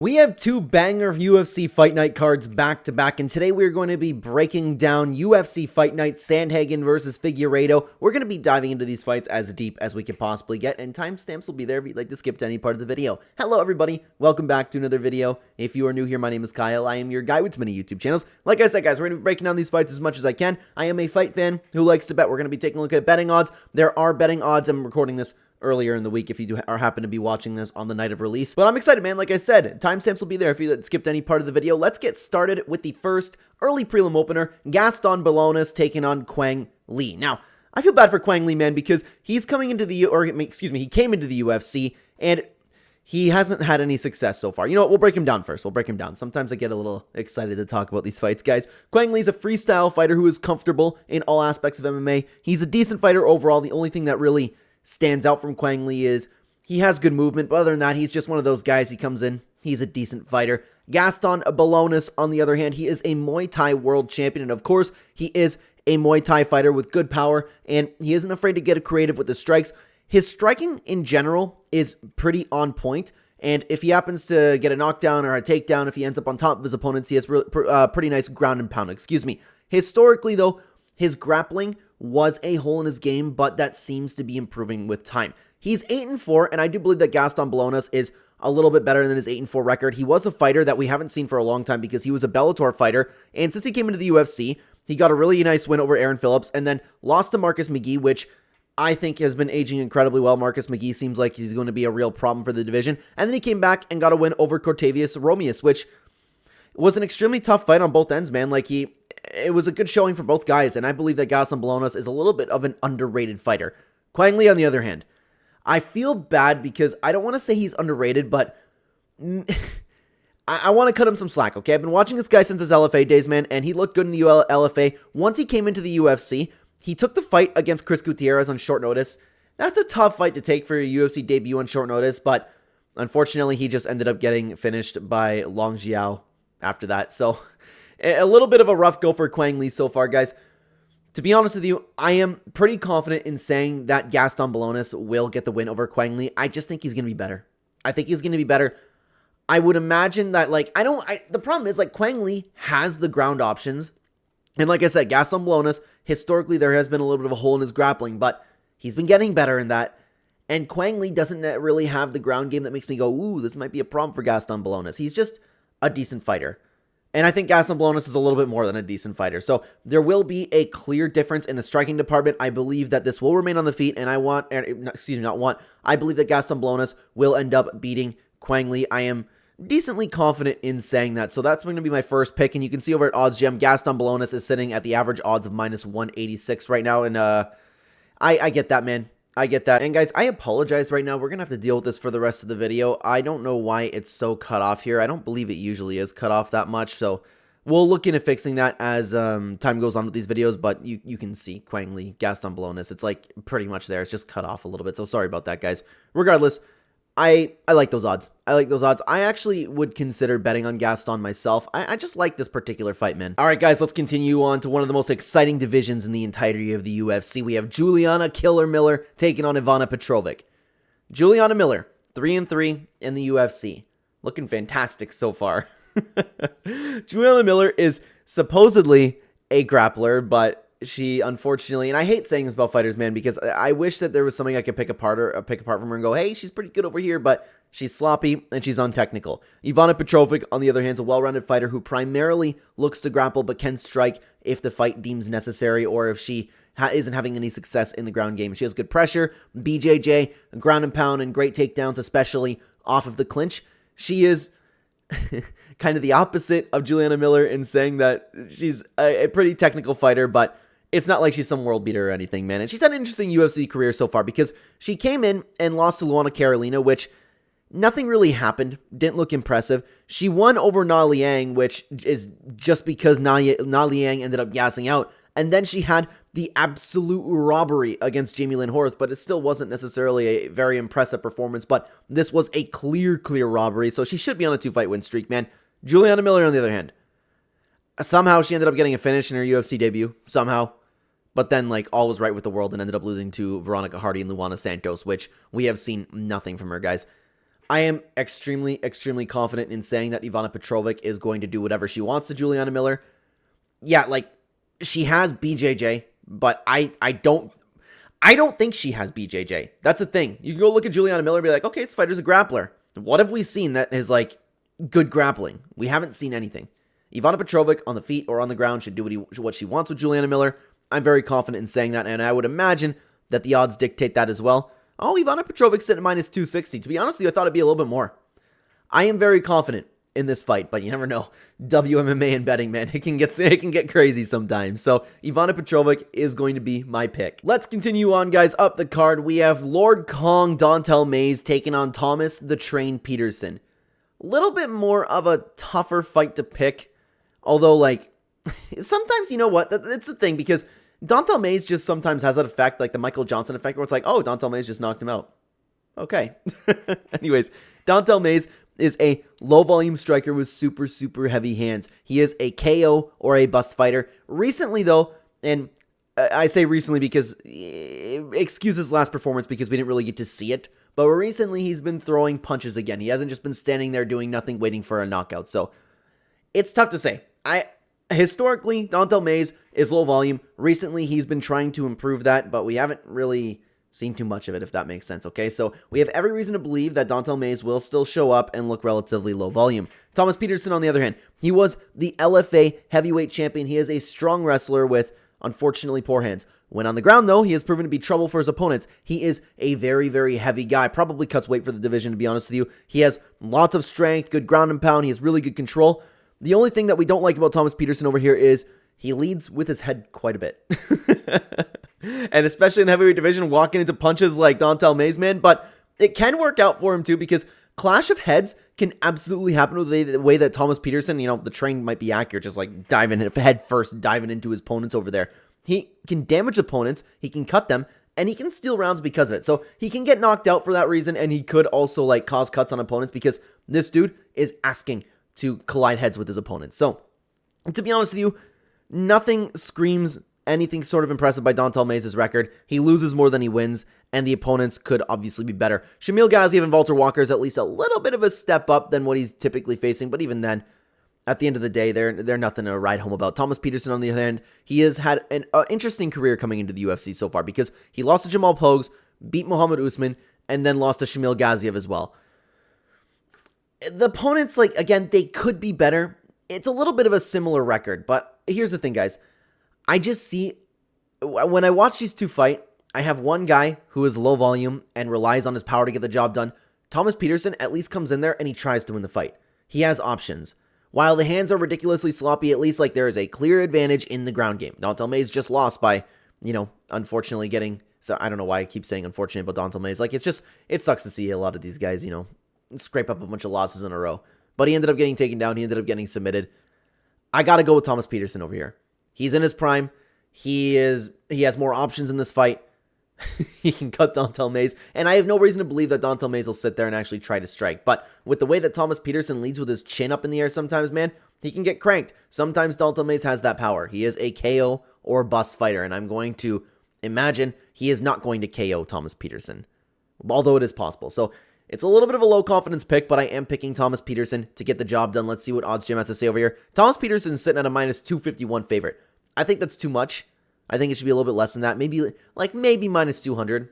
We have two banger UFC Fight Night cards back to back, and today we're going to be breaking down UFC Fight Night Sandhagen versus Figueiredo. We're going to be diving into these fights as deep as we can possibly get, and timestamps will be there if you'd like to skip to any part of the video. Hello everybody, welcome back to another video. If you are new here, my name is Kyle. I am your guy with many YouTube channels. Like I said, guys, we're going to be breaking down these fights as much as I can. I am a fight fan who likes to bet. We're going to be taking a look at betting odds. There are betting odds. I'm recording this earlier in the week if you happen to be watching this on the night of release. But I'm excited, man. Like I said, timestamps will be there if you skipped any part of the video. Let's get started with the first early prelim opener, Gaston Bolanos taking on Quang. Now, I feel bad for Quang, man, because he's coming into the, he came into the UFC, and he hasn't had any success so far. You know what? We'll break him down first. We'll break him down. Sometimes I get a little excited to talk about these fights, guys. Quang is a freestyle fighter who is comfortable in all aspects of MMA. He's a decent fighter overall. The only thing that really stands out from Quang is he has good movement, but other than that, he's just one of those guys. He comes in, he's a decent fighter. Gaston Bolanos, on the other hand, he is a Muay Thai world champion, and of course, he is a Muay Thai fighter with good power, and he isn't afraid to get creative with his strikes. His striking in general is pretty on point, and if he happens to get a knockdown or a takedown, if he ends up on top of his opponents, he has pretty nice ground and pound. Historically, though, his grappling was a hole in his game, but that seems to be improving with time. He's 8-4, and I do believe that Gaston Bolanos is a little bit better than his 8-4 record. He was a fighter that we haven't seen for a long time because he was a Bellator fighter, and since he came into the UFC, he got a really nice win over Aaron Phillips, and then lost to Marcus McGee, which I think has been aging incredibly well. Marcus McGee seems like he's going to be a real problem for the division, and then he came back and got a win over Cortavius Romeus, which was an extremely tough fight on both ends, man. It was a good showing for both guys, and I believe that Gaston Bolanos is a little bit of an underrated fighter. Quang Le, on the other hand, I feel bad because I don't want to say he's underrated, but I want to cut him some slack, okay? I've been watching this guy since his LFA days, man, and he looked good in the LFA. Once he came into the UFC, he took the fight against Chris Gutierrez on short notice. That's a tough fight to take for a UFC debut on short notice, but unfortunately, he just ended up getting finished by Long Jiao after that, so a little bit of a rough go for Quang Le so far, guys. To be honest with you, I am pretty confident in saying that Gaston Bolanos will get the win over Quang Le. I just think he's going to be better. I think he's going to be better. I would imagine that, the problem is, Quang Le has the ground options. And like I said, Gaston Bolanos, historically, there has been a little bit of a hole in his grappling, but he's been getting better in that. And Quang Le doesn't really have the ground game that makes me go, ooh, this might be a problem for Gaston Bolanos. He's just a decent fighter. And I think Gaston Bolanos is a little bit more than a decent fighter. So there will be a clear difference in the striking department. I believe that this will remain on the feet, and I believe that Gaston Bolanos will end up beating Quang Le. I am decently confident in saying that. So that's going to be my first pick. And you can see over at OddsGem, Gaston Bolanos is sitting at the average odds of -186 right now. And I get that, man. I get that. And guys, I apologize right now. We're going to have to deal with this for the rest of the video. I don't know why it's so cut off here. I don't believe it usually is cut off that much. So we'll look into fixing that as time goes on with these videos. But you can see Quang Le, Gaston Bolanos. It's pretty much there. It's just cut off a little bit. So sorry about that, guys. Regardless, I like those odds. I actually would consider betting on Gaston myself. I just like this particular fight, man. All right, guys, let's continue on to one of the most exciting divisions in the entirety of the UFC. We have Juliana Killer Miller taking on Ivana Petrovic. Juliana Miller, 3-3 in the UFC. Looking fantastic so far. Juliana Miller is supposedly a grappler, but she unfortunately, and I hate saying this about fighters, man, because I wish that there was something I could pick apart from her and go, hey, she's pretty good over here, but she's sloppy and she's untechnical. Ivana Petrovic, on the other hand, is a well-rounded fighter who primarily looks to grapple but can strike if the fight deems necessary or if she isn't having any success in the ground game. She has good pressure, BJJ, ground and pound, and great takedowns, especially off of the clinch. She is kind of the opposite of Juliana Miller in saying that she's a pretty technical fighter, but it's not like she's some world beater or anything, man. And she's had an interesting UFC career so far because she came in and lost to Luana Carolina, which nothing really happened. Didn't look impressive. She won over Na Liang, which is just because Na Liang ended up gassing out. And then she had the absolute robbery against Jamie Lynn Horth, but it still wasn't necessarily a very impressive performance. But this was a clear robbery, so she should be on a 2-fight win streak, man. Juliana Miller, on the other hand, somehow she ended up getting a finish in her UFC debut. Somehow. But then, all was right with the world and ended up losing to Veronica Hardy and Luana Santos, which we have seen nothing from her, guys. I am extremely, extremely confident in saying that Ivana Petrovic is going to do whatever she wants to Juliana Miller. Yeah, like, she has BJJ, but I don't think she has BJJ. That's the thing. You can go look at Juliana Miller and be like, okay, this fighter's a grappler. What have we seen that is, like, good grappling? We haven't seen anything. Ivana Petrovic on the feet or on the ground should do what she wants with Juliana Miller. I'm very confident in saying that, and I would imagine that the odds dictate that as well. Oh, Ivana Petrovic sitting at minus 260. To be honest with you, I thought it'd be a little bit more. I am very confident in this fight, but you never know. WMMA and betting, man, it can get crazy sometimes. So Ivana Petrovic is going to be my pick. Let's continue on, guys. Up the card, we have Lord Quang Dontel Mays taking on Thomas the Train Peterson. A little bit more of a tougher fight to pick, although, like, sometimes, you know what, it's the thing, because Dontel Mays just sometimes has that effect, like the Michael Johnson effect, where it's like, oh, Dontel Mays just knocked him out. Okay. Anyways, Dontel Mays is a low-volume striker with super, super heavy hands. He is a KO or a bust fighter. Recently, though, and I say recently because, excuse his last performance because we didn't really get to see it, but recently he's been throwing punches again. He hasn't just been standing there doing nothing, waiting for a knockout. So, it's tough to say. Historically, Dontel Mays is low volume. Recently, he's been trying to improve that, but we haven't really seen too much of it, if that makes sense, okay? So we have every reason to believe that Dontel Mays will still show up and look relatively low volume. Thomas Peterson, on the other hand, he was the LFA heavyweight champion. He is a strong wrestler with, unfortunately, poor hands. When on the ground, though, he has proven to be trouble for his opponents. He is a very, very heavy guy. Probably cuts weight for the division, to be honest with you. He has lots of strength, good ground and pound. He has really good control. The only thing that we don't like about Thomas Peterson over here is he leads with his head quite a bit. And especially in the heavyweight division, walking into punches like Dontel Mays, man. But it can work out for him, too, because clash of heads can absolutely happen with the way that Thomas Peterson, you know, the train might be accurate, just like diving head first, diving into his opponents over there. He can damage opponents, he can cut them, and he can steal rounds because of it. So he can get knocked out for that reason, and he could also, like, cause cuts on opponents because this dude is asking to collide heads with his opponents. So, to be honest with you, nothing screams anything sort of impressive by Dontel Mays' record. He loses more than he wins, and the opponents could obviously be better. Shamil Gaziev and Walter Walker is at least a little bit of a step up than what he's typically facing, but even then, at the end of the day, they're nothing to write home about. Thomas Peterson, on the other hand, he has had an interesting career coming into the UFC so far because he lost to Jamal Pogues, beat Muhammad Usman, and then lost to Shamil Gaziev as well. The opponents, like, again, they could be better. It's a little bit of a similar record, but here's the thing, guys. I just see, when I watch these two fight, I have one guy who is low volume and relies on his power to get the job done. Thomas Peterson at least comes in there and he tries to win the fight. He has options. While the hands are ridiculously sloppy, at least, like, there is a clear advantage in the ground game. Dontel Mays just lost by, you know, unfortunately getting, so I don't know why I keep saying unfortunate about Dontel Mays. Like, it sucks to see a lot of these guys, you know, scrape up a bunch of losses in a row. But he ended up getting taken down. He ended up getting submitted. I got to go with Thomas Peterson over here. He's in his prime. He has more options in this fight. He can cut Dontel Mays. And I have no reason to believe that Dontel Mays will sit there and actually try to strike. But with the way that Thomas Peterson leads with his chin up in the air sometimes, man, he can get cranked. Sometimes Dontel Mays has that power. He is a KO or bust fighter. And I'm going to imagine he is not going to KO Thomas Peterson. Although it is possible. So it's a little bit of a low confidence pick, but I am picking Thomas Peterson to get the job done. Let's see what OddsJam has to say over here. Thomas Peterson is sitting at a minus 251 favorite. I think that's too much. I think it should be a little bit less than that. Maybe minus 200.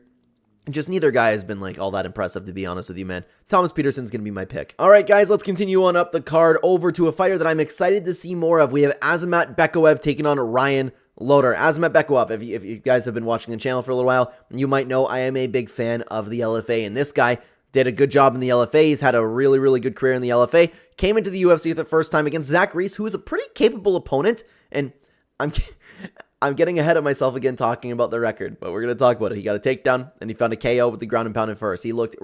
Just neither guy has been, like, all that impressive, to be honest with you, man. Thomas Peterson's going to be my pick. All right, guys, let's continue on up the card over to a fighter that I'm excited to see more of. We have Azamat Bekoev taking on Ryan Loder. Azamat Bekoev, if you guys have been watching the channel for a little while, you might know I am a big fan of the LFA, and this guy did a good job in the LFA. He's had a really, really good career in the LFA. Came into the UFC for the first time against Zach Reese, who is a pretty capable opponent. And I'm getting ahead of myself again talking about the record, but we're going to talk about it. He got a takedown, and he found a KO with the ground and pound at first. He looked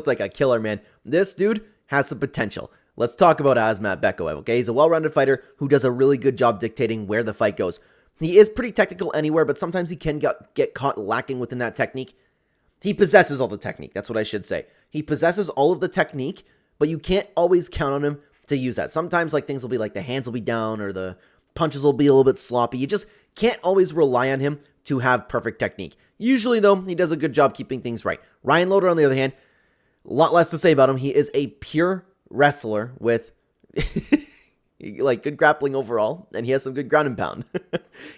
like a killer, man. This dude has some potential. Let's talk about Azamat Bekoev, okay? He's a well-rounded fighter who does a really good job dictating where the fight goes. He is pretty technical anywhere, but sometimes he can get caught lacking within that technique. He possesses all the technique. That's what I should say. He possesses all of the technique, but you can't always count on him to use that. Sometimes, like, things will be like the hands will be down or the punches will be a little bit sloppy. You just can't always rely on him to have perfect technique. Usually, though, he does a good job keeping things right. Ryan Loder, on the other hand, A lot less to say about him. He is a pure wrestler with like good grappling overall, and he has some good ground and pound.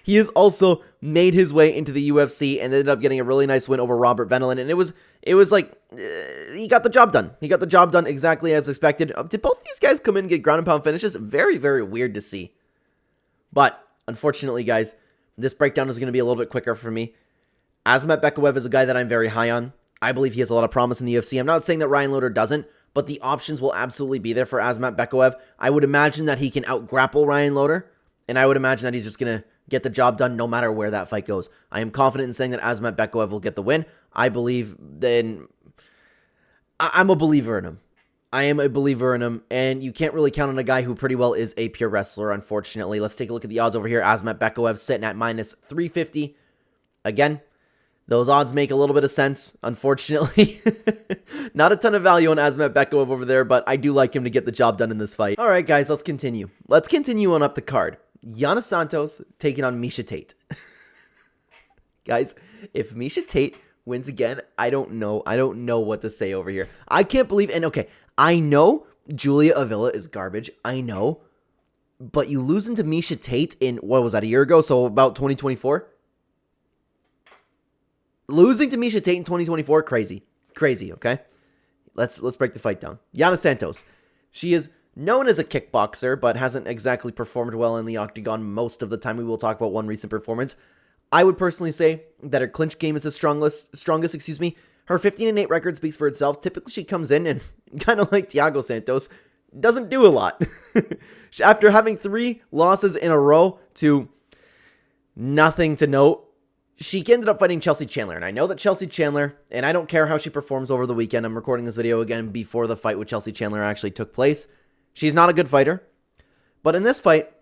He has also made his way into the UFC and ended up getting a really nice win over Robert Venelin, and it was like he got the job done. He got the job done exactly as expected. Did both these guys come in and get ground and pound finishes? Very, very weird to see. But unfortunately, guys, this breakdown is going to be a little bit quicker for me. Azamat Bekoev is a guy that I'm very high on. I believe he has a lot of promise in the UFC. I'm not saying that Ryan Loder doesn't, but the options will absolutely be there for Azamat Bekoev. I would imagine that he can out-grapple Ryan Loder, and I would imagine that he's just going to get the job done no matter where that fight goes. I am confident in saying that Azamat Bekoev will get the win. I believe then I'm a believer in him. I am a believer in him, and you can't really count on a guy who pretty well is a pure wrestler, unfortunately. Let's take a look at the odds over here. Azamat Bekoev sitting at minus 350. Again, those odds make a little bit of sense, unfortunately. Not a ton of value on Azamat Bekoev over there, but I do like him to get the job done in this fight. All right, guys, let's continue. Let's continue on up the card. Yana Santos taking on Miesha Tate. Guys, if Miesha Tate wins again, I don't know. I don't know what to say over here. I can't believe, and okay, I know Julia Avila is garbage. I know. But you losing to Miesha Tate in, what was that, a year ago? So about 2024? Losing to Miesha Tate in 2024, crazy. Crazy, okay? Let's break the fight down. Yana Santos. She is known as a kickboxer, but hasn't exactly performed well in the octagon most of the time. We will talk about one recent performance. I would personally say that her clinch game is the strongest. Her 15-8 record speaks for itself. Typically, she comes in and, kind of like Thiago Santos, doesn't do a lot. After having 3 losses in a row to nothing to note, she ended up fighting Chelsea Chandler. And I know that Chelsea Chandler, and I don't care how she performs over the weekend. I'm recording this video again before the fight with Chelsea Chandler actually took place. She's not a good fighter. But in this fight,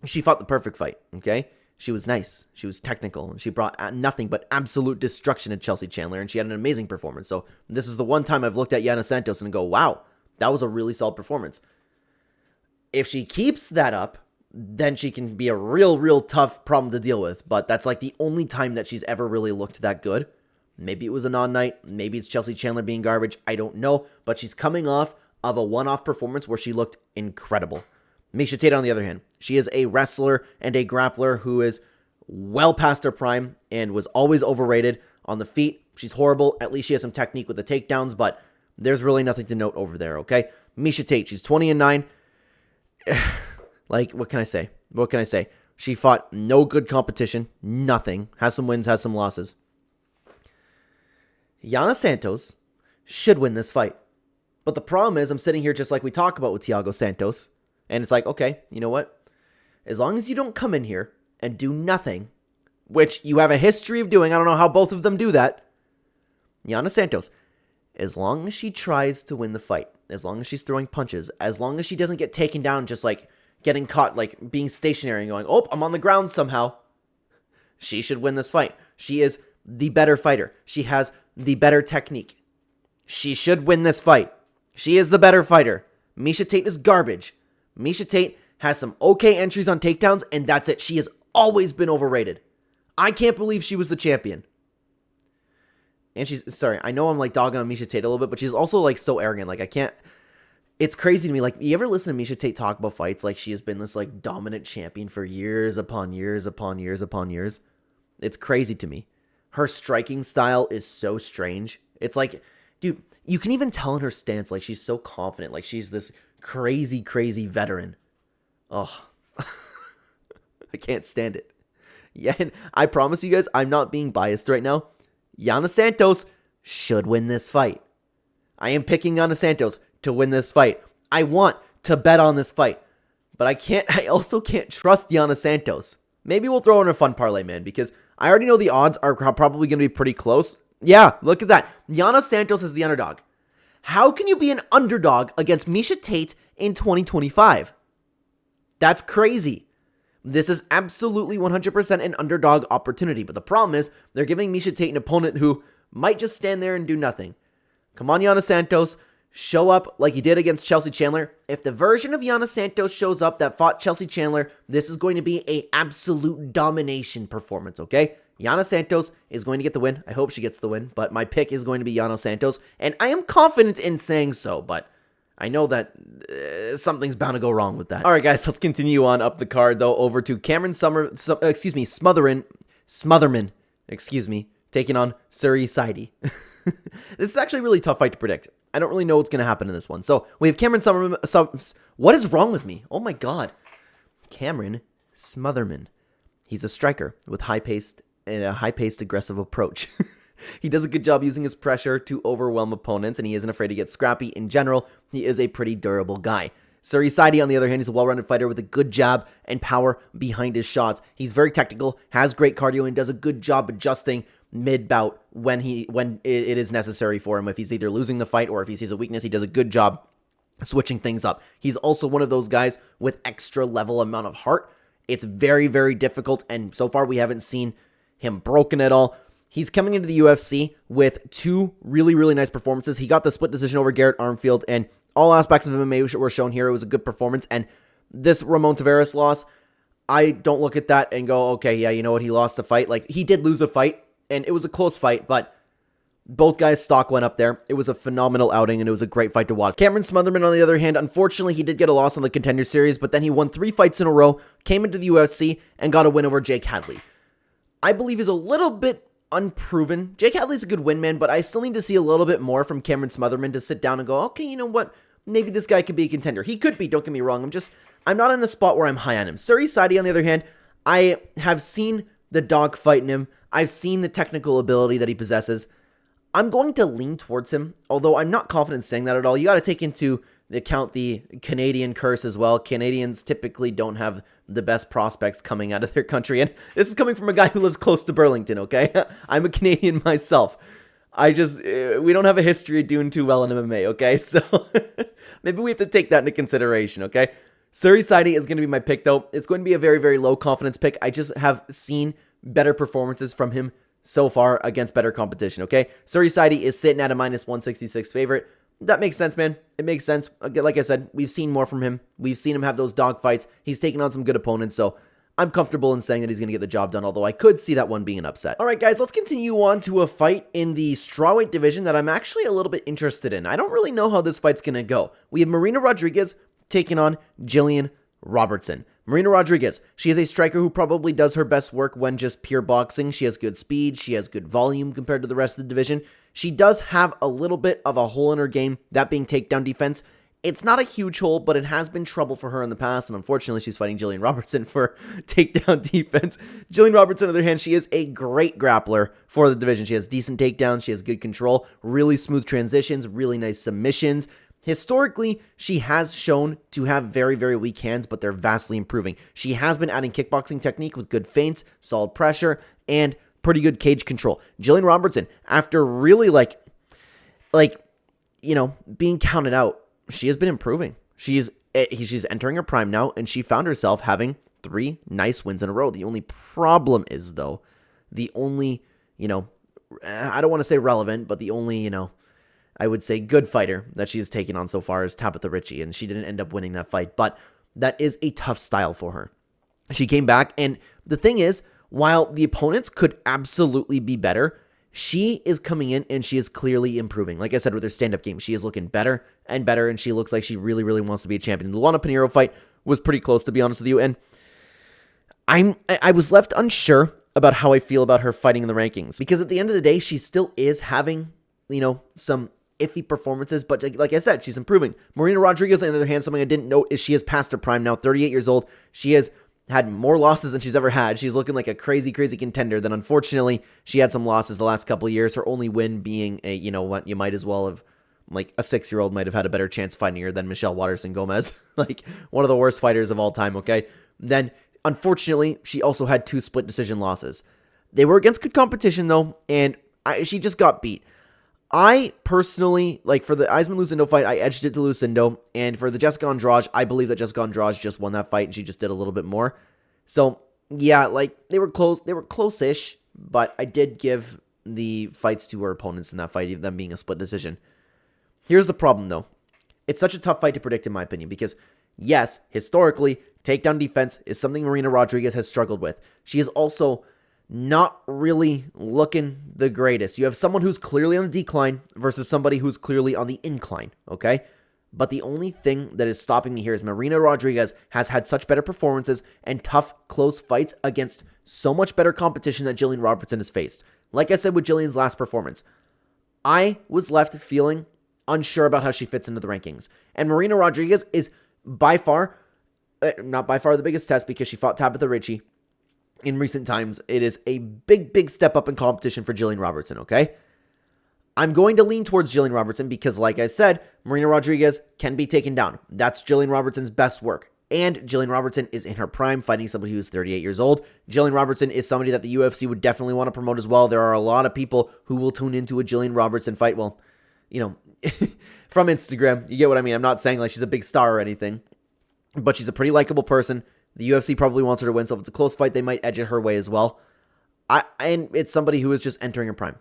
she fought the perfect fight, okay? She was nice, she was technical, and she brought nothing but absolute destruction to Chelsea Chandler, and she had an amazing performance. So this is the one time I've looked at Yana Santos and go, wow, that was a really solid performance. If she keeps that up, then she can be a real tough problem to deal with. But that's like the only time that she's ever really looked that good. Maybe it was a non-night, maybe it's Chelsea Chandler being garbage, I don't know. But she's coming off of a one-off performance where she looked incredible. Miesha Tate, on the other hand, she is a wrestler and a grappler who is well past her prime and was always overrated on the feet. She's horrible. At least she has some technique with the takedowns, but there's really nothing to note over there, okay? Miesha Tate, she's 20-9. Like, what can I say? What can I say? She fought no good competition, nothing. Has some wins, has some losses. Yana Santos should win this fight. But the problem is, I'm sitting here just like we talk about with Thiago Santos. And it's like, okay, you know what? As long as you don't come in here and do nothing, which you have a history of doing, I don't know how both of them do that. Yana Santos, as long as she tries to win the fight, as long as she's throwing punches, as long as she doesn't get taken down just like getting caught, like being stationary and going, oh, I'm on the ground somehow, she should win this fight. She is the better fighter. She has the better technique. She should win this fight. She is the better fighter. Miesha Tate is garbage. Miesha Tate has some okay entries on takedowns, and that's it. She has always been overrated. I can't believe she was the champion. And sorry, I know I'm like dogging on Miesha Tate a little bit, but she's also like so arrogant. Like I can't, it's crazy to me. Like, you ever listen to Miesha Tate talk about fights like she has been this like dominant champion for years upon years upon years upon years? It's crazy to me. Her striking style is so strange. It's like, dude, you can even tell in her stance, like she's so confident. Like she's this crazy veteran. Oh, I can't stand it. Yeah, and I promise you guys, I'm not being biased right now. Yana Santos should win this fight. I am picking Yana Santos to win this fight. I want to bet on this fight, but I also can't trust Yana Santos. Maybe we'll throw in a fun parlay, man, because I already know the odds are probably going to be pretty close. Yeah, look at that. Yana Santos is the underdog. How can you be an underdog against Miesha Tate in 2025? That's crazy. This is absolutely 100% an underdog opportunity, but the problem is they're giving Miesha Tate an opponent who might just stand there and do nothing. Come on, Yana Santos. Show up like you did against Chelsea Chandler. If the version of Yana Santos shows up that fought Chelsea Chandler, this is going to be an absolute domination performance, okay? Yana Santos is going to get the win. I hope she gets the win, but my pick is going to be Yana Santos, and I am confident in saying so, but I know that something's bound to go wrong with that. All right, guys, let's continue on up the card, though, over to Smotherman, taking on Serhiy Sidey. This is actually a really tough fight to predict. I don't really know what's going to happen in this one. So, we have Cameron Smotherman. What is wrong with me? Oh, my God. Cameron Smotherman. He's a striker with high-paced and a high-paced aggressive approach. He does a good job using his pressure to overwhelm opponents, and he isn't afraid to get scrappy. In general, he is a pretty durable guy. Serhiy Sidey, on the other hand, is a well-rounded fighter with a good jab and power behind his shots. He's very technical, has great cardio, and does a good job adjusting mid-bout when it is necessary for him. If he's either losing the fight or if he sees a weakness, he does a good job switching things up. He's also one of those guys with extra level amount of heart. It's very, very difficult, and so far we haven't seen him broken at all. He's coming into the UFC with two really, really nice performances. He got the split decision over Garrett Armfield, and all aspects of MMA were shown here. It was a good performance, and this Ramon Taveras loss, I don't look at that and go, okay, yeah, you know what, he lost a fight. Like, he did lose a fight, and it was a close fight, but both guys' stock went up there. It was a phenomenal outing, and it was a great fight to watch. Cameron Smotherman, on the other hand, unfortunately, he did get a loss on the Contender Series, but then he won 3 fights in a row, came into the UFC, and got a win over Jake Hadley. I believe he's a little bit unproven. Jake Hadley's a good win man, but I still need to see a little bit more from Cameron Smotherman to sit down and go, okay, you know what? Maybe this guy could be a contender. He could be, don't get me wrong. I'm not in a spot where I'm high on him. Serhiy Sidey, on the other hand, I have seen the dog fight in him. I've seen the technical ability that he possesses. I'm going to lean towards him, although I'm not confident in saying that at all. You got to take into account the Canadian curse as well. Canadians typically don't have the best prospects coming out of their country, and this is coming from a guy who lives close to Burlington, okay? I'm a Canadian myself. We don't have a history of doing too well in MMA, okay? So maybe we have to take that into consideration, okay? Serhiy Sidey is going to be my pick, though. It's going to be a very, very low confidence pick. I just have seen better performances from him so far against better competition, okay? Serhiy Sidey is sitting at a -166 favorite. That makes sense, man. It makes sense. Like I said, we've seen more from him. We've seen him have those dog fights. He's taken on some good opponents, so I'm comfortable in saying that he's going to get the job done, although I could see that one being an upset. All right, guys, let's continue on to a fight in the strawweight division that I'm actually a little bit interested in. I don't really know how this fight's going to go. We have Marina Rodriguez taking on Gillian Robertson. Marina Rodriguez, she is a striker who probably does her best work when just pure boxing. She has good speed. She has good volume compared to the rest of the division. She does have a little bit of a hole in her game, that being takedown defense. It's not a huge hole, but it has been trouble for her in the past, and unfortunately, she's fighting Gillian Robertson for takedown defense. Gillian Robertson, on the other hand, she is a great grappler for the division. She has decent takedowns, she has good control, really smooth transitions, really nice submissions. Historically, she has shown to have very, very weak hands, but they're vastly improving. She has been adding kickboxing technique with good feints, solid pressure, and pretty good cage control. Gillian Robertson, after really being counted out, she has been improving. She's entering her prime now, and she found herself having 3 nice wins in a row. The only problem is, though, I don't want to say relevant, but the only, I would say good fighter that she's taken on so far is Tabitha Ritchie, and she didn't end up winning that fight, but that is a tough style for her. She came back, and the thing is, while the opponents could absolutely be better, she is coming in and she is clearly improving. Like I said, with her stand-up game, she is looking better and better, and she looks like she really, really wants to be a champion. The Luana Pinheiro fight was pretty close, to be honest with you, and I was left unsure about how I feel about her fighting in the rankings, because at the end of the day, she still is having, some iffy performances, but like I said, she's improving. Marina Rodriguez, on the other hand, something I didn't know is she is past her prime now, 38 years old. She has had more losses than she's ever had. She's looking like a crazy, crazy contender. Then unfortunately, she had some losses the last couple of years. Her only win being you might as well have, like, a 6-year-old might have had a better chance fighting her than Michelle Waterson Gomez. Like, one of the worst fighters of all time, okay? Then, unfortunately, she also had 2 split decision losses. They were against good competition, though, and she just got beat. I personally, for the Eisman-Lucindo fight, I edged it to Lucindo, and for the Jessica Andrade, I believe that Jessica Andrade just won that fight, and she just did a little bit more. So, yeah, they were close-ish, but I did give the fights to her opponents in that fight, them being a split decision. Here's the problem, though. It's such a tough fight to predict, in my opinion, because, yes, historically, takedown defense is something Marina Rodriguez has struggled with. She has also not really looking the greatest. You have someone who's clearly on the decline versus somebody who's clearly on the incline, okay? But the only thing that is stopping me here is Marina Rodriguez has had such better performances and tough, close fights against so much better competition that Gillian Robertson has faced. Like I said with Gillian's last performance, I was left feeling unsure about how she fits into the rankings. And Marina Rodriguez is by far, not by far the biggest test because she fought Tabitha Ricci in recent times. It is a big, big step up in competition for Gillian Robertson, okay? I'm going to lean towards Gillian Robertson because, like I said, Marina Rodriguez can be taken down. That's Gillian Robertson's best work. And Gillian Robertson is in her prime, fighting somebody who's 38 years old. Gillian Robertson is somebody that the UFC would definitely want to promote as well. There are a lot of people who will tune into a Gillian Robertson fight. Well, you know, from Instagram. You get what I mean? I'm not saying like she's a big star or anything, but she's a pretty likable person. The UFC probably wants her to win, so if it's a close fight, they might edge it her way as well. And it's somebody who is just entering her prime.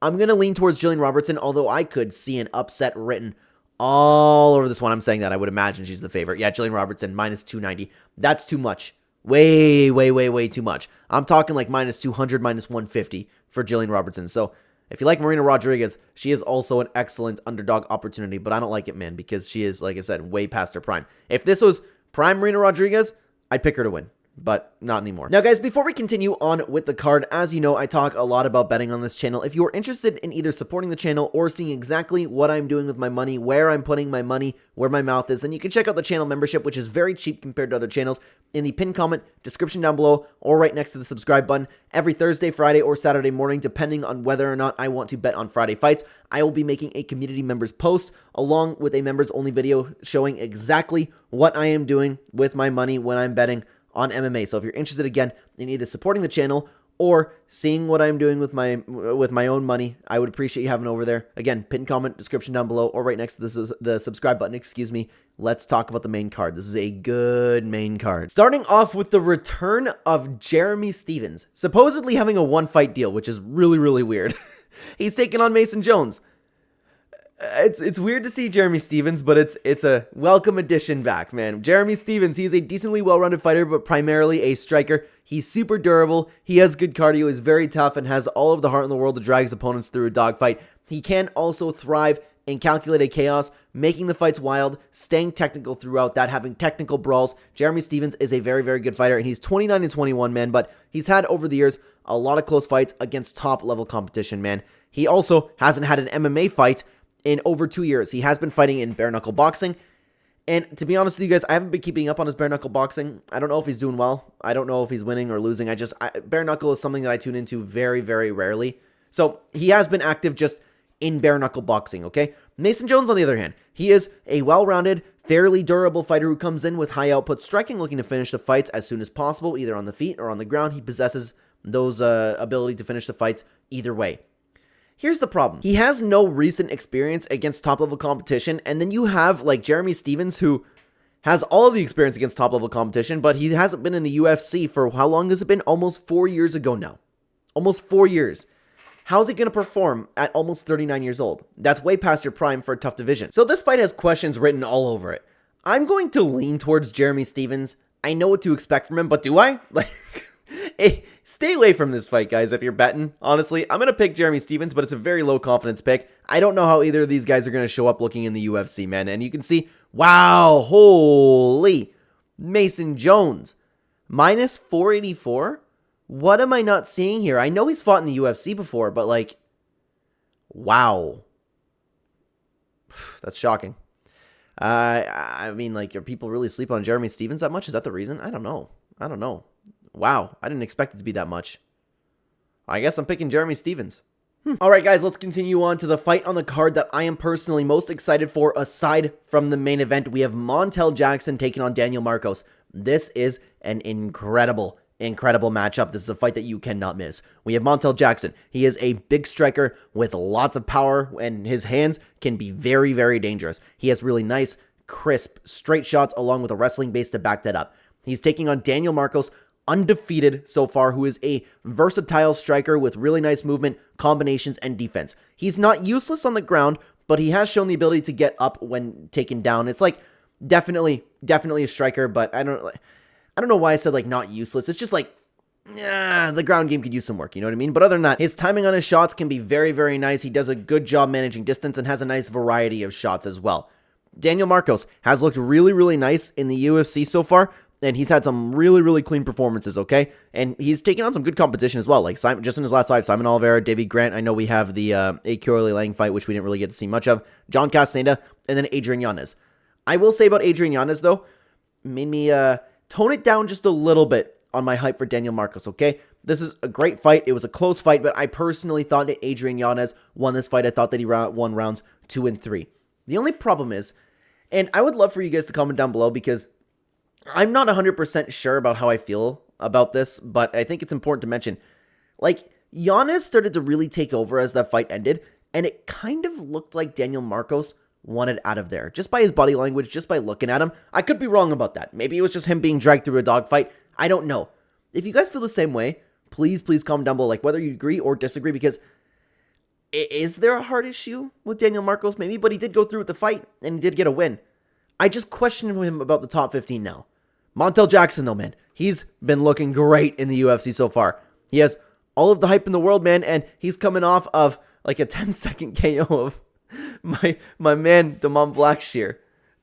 I'm going to lean towards Gillian Robertson, although I could see an upset written all over this one. I'm saying that. I would imagine she's the favorite. Yeah, Gillian Robertson, minus 290. That's too much. Way, way, way, way too much. I'm talking like minus 200, minus 150 for Gillian Robertson. So if you like Marina Rodriguez, she is also an excellent underdog opportunity, but I don't like it, man, because she is, like I said, way past her prime. If this was prime Marina Rodriguez, I'd pick her to win, but not anymore. Now, guys, before we continue on with the card, as you know, I talk a lot about betting on this channel. If you are interested in either supporting the channel or seeing exactly what I'm doing with my money, where I'm putting my money, where my mouth is, then you can check out the channel membership, which is very cheap compared to other channels, in the pinned comment, description down below, or right next to the subscribe button. Every Thursday, Friday, or Saturday morning, depending on whether or not I want to bet on Friday fights, I will be making a community members post along with a members only video showing exactly what I am doing with my money when I'm betting on MMA. So if you're interested again in either supporting the channel or seeing what I'm doing with my own money, I would appreciate you having over there. Again, pinned comment, description down below, or right next to the subscribe button, excuse me. Let's talk about the main card. This is a good main card. Starting off with the return of Jeremy Stephens, supposedly having a one-fight deal, which is really, really weird. He's taking on Mason Jones. It's weird to see Jeremy Stephens, but it's a welcome addition back, man. Jeremy Stephens, he's a decently well-rounded fighter, but primarily a striker. He's super durable. He has good cardio. He's very tough and has all of the heart in the world to drag his opponents through a dogfight. He can also thrive in calculated chaos, making the fights wild, staying technical throughout that, having technical brawls. Jeremy Stephens is a very, very good fighter, and he's 29-21, man, but he's had over the years a lot of close fights against top-level competition, man. He also hasn't had an MMA fight in over 2 years. He has been fighting in bare-knuckle boxing, and to be honest with you guys, I haven't been keeping up on his bare-knuckle boxing. I don't know if he's doing well. I don't know if he's winning or losing. Bare-knuckle is something that I tune into very, very rarely. So he has been active just in bare-knuckle boxing, okay? Mason Jones, on the other hand, he is a well-rounded, fairly durable fighter who comes in with high output striking, looking to finish the fights as soon as possible, either on the feet or on the ground. He possesses those ability to finish the fights either way. Here's the problem. He has no recent experience against top-level competition, and then you have, like, Jeremy Stephens, who has all of the experience against top-level competition, but he hasn't been in the UFC for, how long has it been? Almost 4 years ago now. Almost 4 years. How's he going to perform at almost 39 years old? That's way past your prime for a tough division. So this fight has questions written all over it. I'm going to lean towards Jeremy Stephens. I know what to expect from him, but do I? Like, hey, stay away from this fight, guys, if you're betting. Honestly, I'm going to pick Jeremy Stephens, but it's a very low confidence pick. I don't know how either of these guys are going to show up looking in the UFC, man. And you can see, wow, holy, Mason Jones, minus 484? What am I not seeing here? I know he's fought in the UFC before, but like, wow. That's shocking. I mean, like, are people really sleeping on Jeremy Stephens that much? Is that the reason? I don't know. Wow, I didn't expect it to be that much. I guess I'm picking Jeremy Stephens. Alright guys, let's continue on to the fight on the card that I am personally most excited for aside from the main event. We have Montel Jackson taking on Daniel Marcos. This is an incredible matchup. This is a fight that you cannot miss. We have Montel Jackson. He is a big striker with lots of power, and his hands can be very, very dangerous. He has really nice, crisp, straight shots along with a wrestling base to back that up. He's taking on Daniel Marcos, undefeated so far, who is a versatile striker with really nice movement, combinations, and defense. He's not useless on the ground, but he has shown the ability to get up when taken down. It's like definitely a striker, but I don't know why I said like not useless. It's just like yeah, the ground game could use some work, you know what I mean? But other than that, his timing on his shots can be very, very nice. He does a good job managing distance and has a nice variety of shots as well. Daniel Marcos has looked really, really nice in the UFC so far, and he's had some really, really clean performances, okay? And he's taken on some good competition as well, like just in his last five, Simon Oliveira, David Grant. I know we have the Aokiori Lang fight, which we didn't really get to see much of. John Castaneda, and then Adrian Yanez. I will say about Adrian Yanez, though, made me tone it down just a little bit on my hype for Daniel Marcos, okay? This is a great fight. It was a close fight, but I personally thought that Adrian Yanez won this fight. I thought that he won rounds 2 and 3. The only problem is, and I would love for you guys to comment down below because I'm not 100% sure about how I feel about this, but I think it's important to mention. Like, Yanez started to really take over as that fight ended, and it kind of looked like Daniel Marcos wanted out of there. Just by his body language, just by looking at him. I could be wrong about that. Maybe it was just him being dragged through a dogfight. I don't know. If you guys feel the same way, please comment down below, like whether you agree or disagree, because is there a heart issue with Daniel Marcos? Maybe, but he did go through with the fight, and he did get a win. I just question him about the top 15 now. Montel Jackson, though, man, he's been looking great in the UFC so far. He has all of the hype in the world, man, and he's coming off of like a 10-second KO of my man, Damon Blackshear.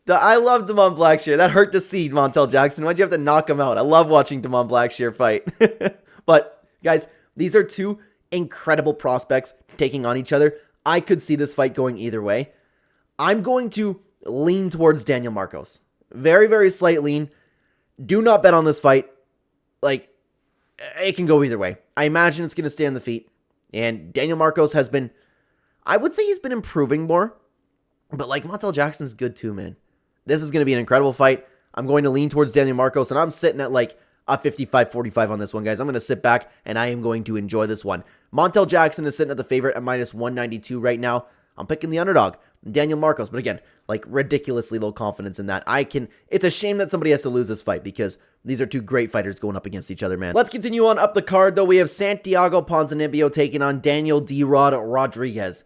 I love Damon Blackshear. That hurt to see, Montel Jackson. Why'd you have to knock him out? I love watching Damon Blackshear fight. But, guys, these are two incredible prospects taking on each other. I could see this fight going either way. I'm going to lean towards Daniel Marcos. Very, very slight lean. Do not bet on this fight. Like, it can go either way. I imagine it's going to stay on the feet. And Daniel Marcos has been, I would say he's been improving more. But, like, Montel Jackson's good too, man. This is going to be an incredible fight. I'm going to lean towards Daniel Marcos, and I'm sitting at like a 55-45 on this one, guys. I'm going to sit back, and I am going to enjoy this one. Montel Jackson is sitting at the favorite at minus 192 right now. I'm picking the underdog, Daniel Marcos. But again, like ridiculously low confidence in that. It's a shame that somebody has to lose this fight because these are two great fighters going up against each other, man. Let's continue on up the card, though. We have Santiago Ponzinibbio taking on Daniel D-Rod Rodriguez.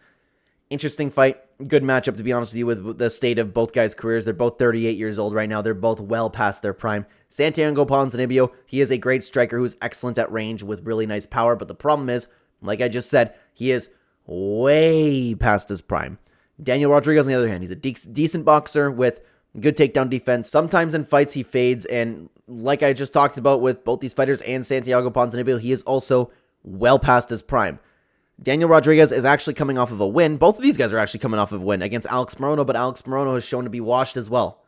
Interesting fight. Good matchup, to be honest with you, with the state of both guys' careers. They're both 38 years old right now. They're both well past their prime. Santiago Ponzinibbio, he is a great striker who's excellent at range with really nice power. But the problem is, like I just said, he is way past his prime. Daniel Rodriguez, on the other hand, he's a decent boxer with good takedown defense. Sometimes in fights he fades, and like I just talked about with both these fighters and Santiago Ponzinibbio, he is also well past his prime. Daniel Rodriguez is actually coming off of a win. Both of these guys are actually coming off of a win against Alex Morono, but Alex Morono has shown to be washed as well.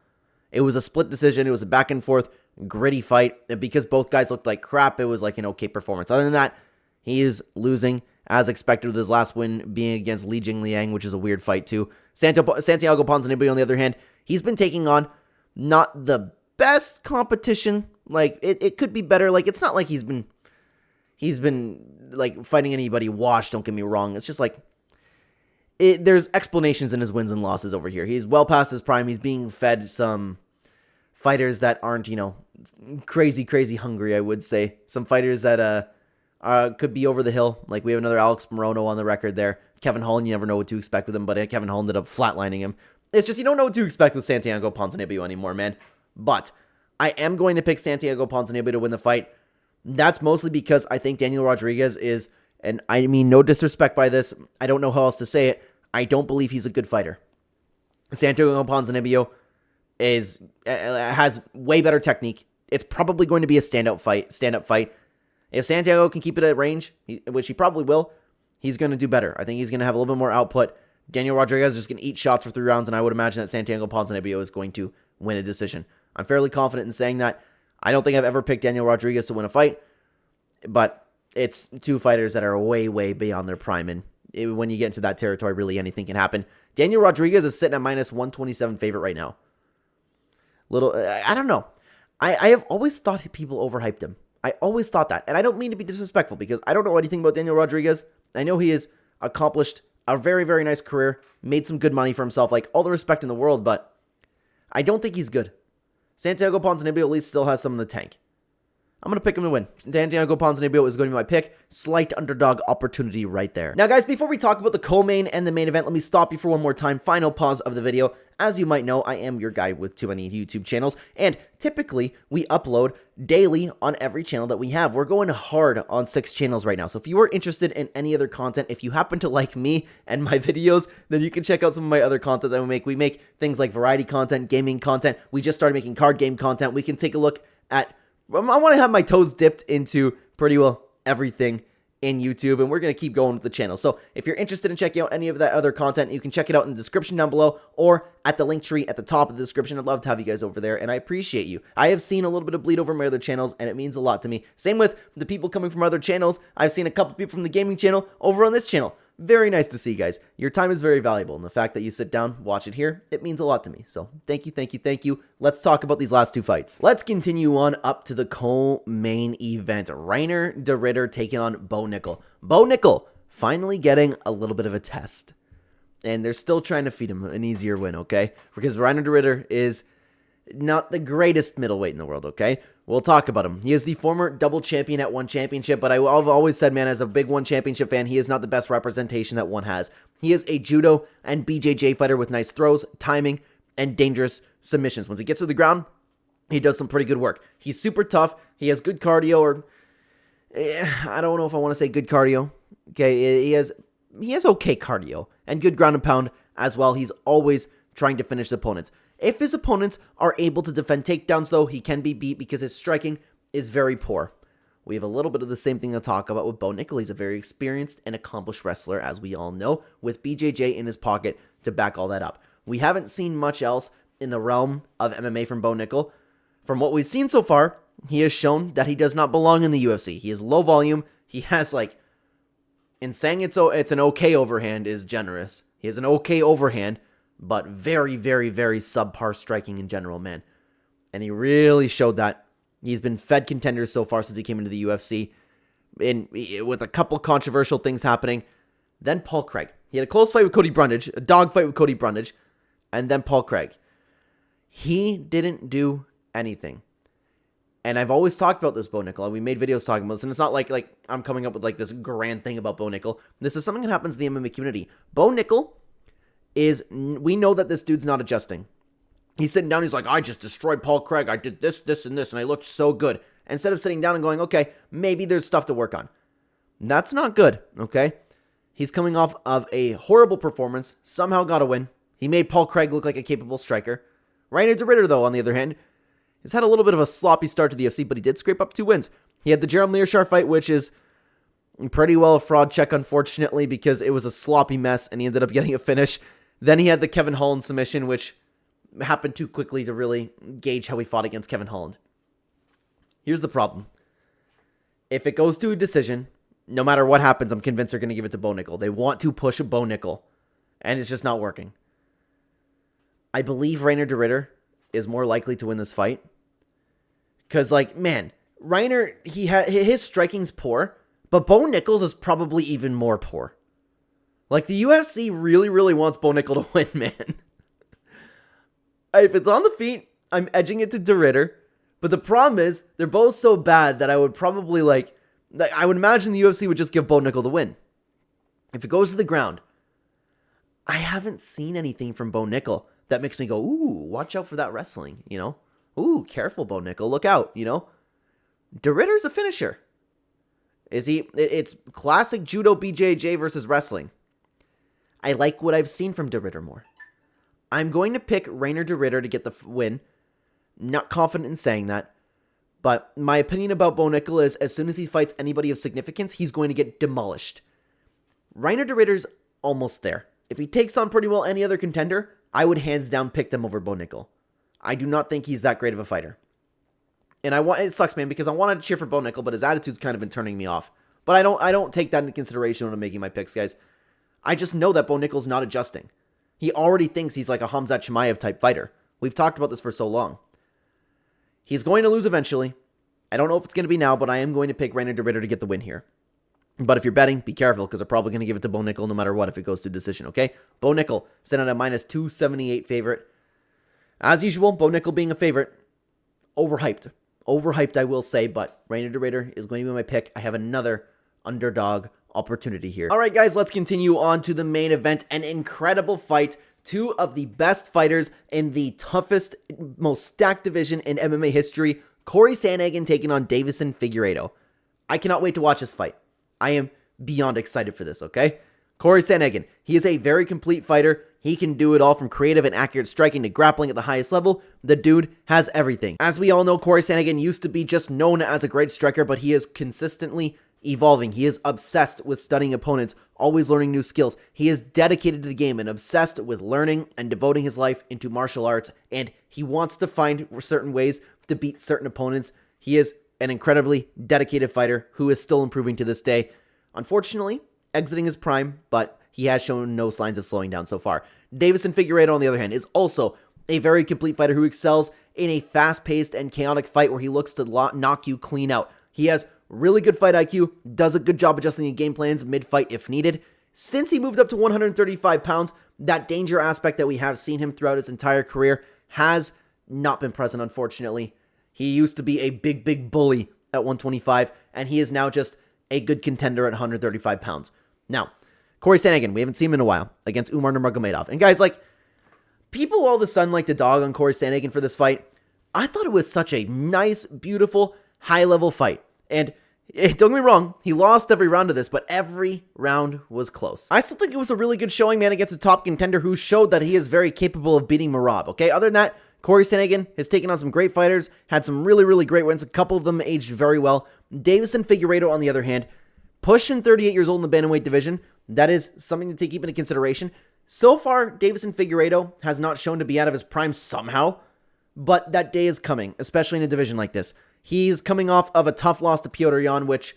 It was a split decision. It was a back and forth, gritty fight. And because both guys looked like crap, it was like an okay performance. Other than that, he is losing as expected with his last win being against Li Jingliang, which is a weird fight too. Santiago Ponzinibbio, on the other hand, he's been taking on not the best competition. Like, it could be better. Like, it's not like he's been like fighting anybody washed, don't get me wrong. It's just like there's explanations in his wins and losses over here. He's well past his prime. He's being fed some fighters that aren't, crazy hungry, I would say. Some fighters that could be over the hill. Like, we have another Alex Morono on the record there. Kevin Holland, you never know what to expect with him, but Kevin Holland ended up flatlining him. It's just you don't know what to expect with Santiago Ponzinibbio anymore, man. But I am going to pick Santiago Ponzinibbio to win the fight. That's mostly because I think Daniel Rodriguez is, and I mean no disrespect by this, I don't know how else to say it, I don't believe he's a good fighter. Santiago Ponzinibbio has way better technique. It's probably going to be a stand-up fight. If Santiago can keep it at range, which he probably will, he's going to do better. I think he's going to have a little bit more output. Daniel Rodriguez is just going to eat shots for 3 rounds, and I would imagine that Santiago Ponzinibbio is going to win a decision. I'm fairly confident in saying that. I don't think I've ever picked Daniel Rodriguez to win a fight, but it's two fighters that are way, way beyond their prime, and when you get into that territory, really anything can happen. Daniel Rodriguez is sitting at minus 127 favorite right now. I don't know. I have always thought people overhyped him. I always thought that, and I don't mean to be disrespectful because I don't know anything about Daniel Rodriguez. I know he has accomplished a very, very nice career, made some good money for himself, like all the respect in the world, but I don't think he's good. Santiago Ponzinibbio at least still has some in the tank. I'm going to pick him to win. Santiago Ponzinibbio is going to be my pick. Slight underdog opportunity right there. Now, guys, before we talk about the co-main and the main event, let me stop you for one more time. Final pause of the video. As you might know, I am your guy with too many YouTube channels, and typically we upload daily on every channel that we have. We're going hard on 6 channels right now, so if you are interested in any other content, if you happen to like me and my videos, then you can check out some of my other content that we make. We make things like variety content, gaming content. We just started making card game content. We can take a look at... I want to have my toes dipped into pretty well everything in YouTube, and we're going to keep going with the channel. So if you're interested in checking out any of that other content, you can check it out in the description down below or at the link tree at the top of the description. I'd love to have you guys over there, and I appreciate you. I have seen a little bit of bleed over my other channels, and it means a lot to me. Same with the people coming from other channels. I've seen a couple people from the gaming channel over on this channel. Very nice to see, guys. Your time is very valuable, and the fact that you sit down, watch it here, it means a lot to me. So thank you, thank you, thank you. Let's talk about these last 2 fights. Let's continue on up to the co-main event. Reiner de Ridder taking on Bo Nickal. Bo Nickal finally getting a little bit of a test. And they're still trying to feed him an easier win, okay? Because Reiner de Ridder is not the greatest middleweight in the world, okay? We'll talk about him. He is the former double champion at one championship, but I've always said, man, as a big one championship fan, he is not the best representation that one has. He is a judo and BJJ fighter with nice throws, timing, and dangerous submissions. Once he gets to the ground, he does some pretty good work. He's super tough. He has good cardio, or I don't know if I want to say good cardio. Okay, he has okay cardio and good ground and pound as well. He's always trying to finish opponents. If his opponents are able to defend takedowns, though, he can be beat because his striking is very poor. We have a little bit of the same thing to talk about with Bo Nickal. He's a very experienced and accomplished wrestler, as we all know, with BJJ in his pocket to back all that up. We haven't seen much else in the realm of MMA from Bo Nickal. From what we've seen so far, he has shown that he does not belong in the UFC. He is low volume. He has, like, in saying it's an okay overhand is generous. He has an okay overhand, but very, very, very subpar striking in general, man. And he really showed that. He's been fed contenders so far since he came into the UFC, with a couple controversial things happening. Then Paul Craig. He had a close fight with Cody Brundage, a dog fight with Cody Brundage, and then Paul Craig. He didn't do anything. And I've always talked about this Bo Nickal. We made videos talking about this, and it's not like I'm coming up with like this grand thing about Bo Nickal. This is something that happens in the MMA community. Bo Nickal we know that this dude's not adjusting. He's sitting down, he's like, I just destroyed Paul Craig, I did this, this, and this, and I looked so good. Instead of sitting down and going, okay, maybe there's stuff to work on. That's not good, okay? He's coming off of a horrible performance, somehow got a win. He made Paul Craig look like a capable striker. Reiner de Ridder, though, on the other hand, has had a little bit of a sloppy start to the UFC, but he did scrape up 2 wins. He had the Jerome Learshar fight, which is pretty well a fraud check, unfortunately, because it was a sloppy mess, and he ended up getting a finish. Then he had the Kevin Holland submission, which happened too quickly to really gauge how he fought against Kevin Holland. Here's the problem. If it goes to a decision, no matter what happens, I'm convinced they're going to give it to Bo Nickal. They want to push Bo Nickal, and it's just not working. I believe Reiner de Ridder is more likely to win this fight. Because, like, man, Reiner, his striking's poor, but Bo Nickal's is probably even more poor. Like, the UFC really, really wants Bo Nickal to win, man. If it's on the feet, I'm edging it to de Ridder. But the problem is, they're both so bad that I would probably, I would imagine the UFC would just give Bo Nickal the win. If it goes to the ground, I haven't seen anything from Bo Nickal that makes me go, ooh, watch out for that wrestling, you know? Ooh, careful, Bo Nickal, look out, you know? De Ridder's a finisher. It's classic judo BJJ versus wrestling. I like what I've seen from de Ridder more. I'm going to pick Reiner de Ridder to get the win. Not confident in saying that. But my opinion about Bo Nickal is, as soon as he fights anybody of significance, he's going to get demolished. Reiner de Ridder's almost there. If he takes on pretty well any other contender, I would hands down pick them over Bo Nickal. I do not think he's that great of a fighter. And it sucks, man, because I wanted to cheer for Bo Nickal, but his attitude's kind of been turning me off. But I don't take that into consideration when I'm making my picks, guys. I just know that Bo Nickal's not adjusting. He already thinks he's like a Khamzat Chimaev type fighter. We've talked about this for so long. He's going to lose eventually. I don't know if it's going to be now, but I am going to pick Reiner de Ridder to get the win here. But if you're betting, be careful, because they're probably going to give it to Bo Nickal no matter what if it goes to decision, okay? Bo Nickal, sent at a minus 278 favorite. As usual, Bo Nickal being a favorite, overhyped. overhyped, I will say, but Reign of the Raider is going to be my pick. I have another underdog opportunity here. All right, guys, let's continue on to the main event. An incredible fight. Two of the best fighters in the toughest, most stacked division in MMA history. Corey Sandhagen taking on Deiveson Figueiredo. I cannot wait to watch this fight. I am beyond excited for this, okay? Corey Sandhagen, he is a very complete fighter. He can do it all from creative and accurate striking to grappling at the highest level. The dude has everything. As we all know, Corey Sandhagen used to be just known as a great striker, but he is consistently evolving. He is obsessed with studying opponents, always learning new skills. He is dedicated to the game and obsessed with learning and devoting his life into martial arts, and he wants to find certain ways to beat certain opponents. He is an incredibly dedicated fighter who is still improving to this day. Unfortunately, exiting his prime, but he has shown no signs of slowing down so far. Deiveson Figueiredo, on the other hand, is also a very complete fighter who excels in a fast-paced and chaotic fight where he looks to knock you clean out. He has really good fight IQ, does a good job adjusting the game plans mid-fight if needed. Since he moved up to 135 pounds, that danger aspect that we have seen him throughout his entire career has not been present, unfortunately. He used to be a big bully at 125, and he is now just a good contender at 135 pounds. Now, Corey Sandhagen, we haven't seen him in a while, against Umar Nurmagomedov. And guys, like, people all of a sudden like to dog on Corey Sandhagen for this fight. I thought it was such a nice, beautiful, high-level fight. And don't get me wrong, he lost every round of this, but every round was close. I still think it was a really good showing, man, against a top contender who showed that he is very capable of beating Merab, okay? Other than that, Corey Sandhagen has taken on some great fighters, had some really great wins, a couple of them aged very well. Deiveson Figueiredo, on the other hand, pushing 38 years old in the bantamweight division. That is something to keep into consideration. So far, Deiveson Figueiredo has not shown to be out of his prime somehow, but that day is coming, especially in a division like this. He's coming off of a tough loss to Petr Yan, which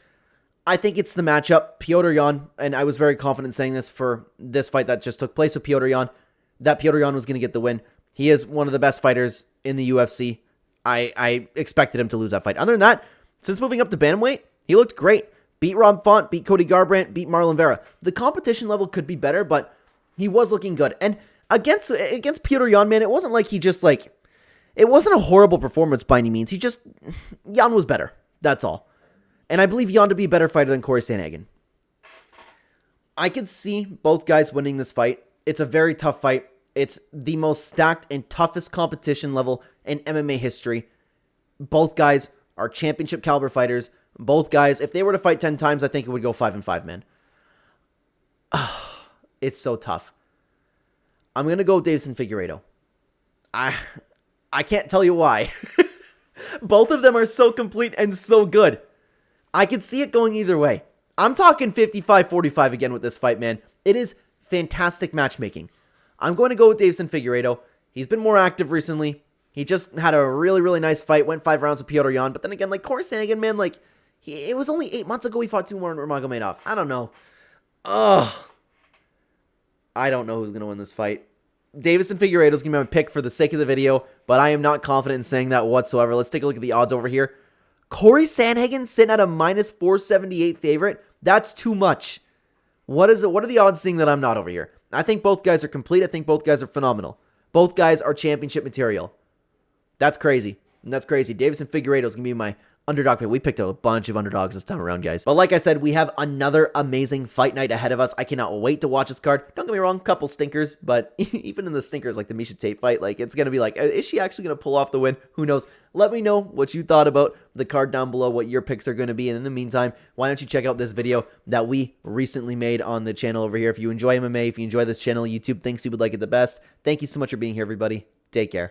I think it's the matchup. Petr Yan, and I was very confident saying this for this fight that just took place with Petr Yan, that Petr Yan was going to get the win. He is one of the best fighters in the UFC. I expected him to lose that fight. Other than that, since moving up to bantamweight, he looked great. Beat Rob Font, beat Cody Garbrandt, beat Marlon Vera. The competition level could be better, but he was looking good. And against Petr Yan, man, it wasn't like he just like... It wasn't a horrible performance by any means. Yan was better. That's all. And I believe Yan to be a better fighter than Corey Sandhagen. I could see both guys winning this fight. It's a very tough fight. It's the most stacked and toughest competition level in MMA history. Both guys are championship caliber fighters. Both guys, if they were to fight 10 times, I think it would go 5-5, man. It's so tough. I'm going to go Deiveson Figueiredo. I can't tell you why. Both of them are so complete and so good. I could see it going either way. I'm talking 55-45 again with this fight, man. It is fantastic matchmaking. I'm going to go with Deiveson Figueiredo. He's been more active recently. He just had a really nice fight. Went 5 rounds with Petr Yan. But then again, like, Corey Sandhagen, man, like, it was only 8 months ago he fought Umar Nurmagomedov. I don't know. I don't know who's going to win this fight. Deiveson Figueiredo is going to be my pick for the sake of the video, but I am not confident in saying that whatsoever. Let's take a look at the odds over here. Corey Sandhagen sitting at a minus 478 favorite. That's too much. What are the odds seeing that I'm not over here? I think both guys are complete. I think both guys are phenomenal. Both guys are championship material. That's crazy. That's crazy. Deiveson Figueiredo is going to be my underdog pick. We picked a bunch of underdogs this time around, guys. But like I said, we have another amazing fight night ahead of us. I cannot wait to watch this card. Don't get me wrong, couple stinkers, but even in the stinkers, like the Miesha Tate fight, like it's going to be like, is she actually going to pull off the win? Who knows? Let me know what you thought about the card down below, what your picks are going to be. And in the meantime, why don't you check out this video that we recently made on the channel over here. If you enjoy MMA, if you enjoy this channel, YouTube thinks you would like it the best. Thank you so much for being here, everybody. Take care.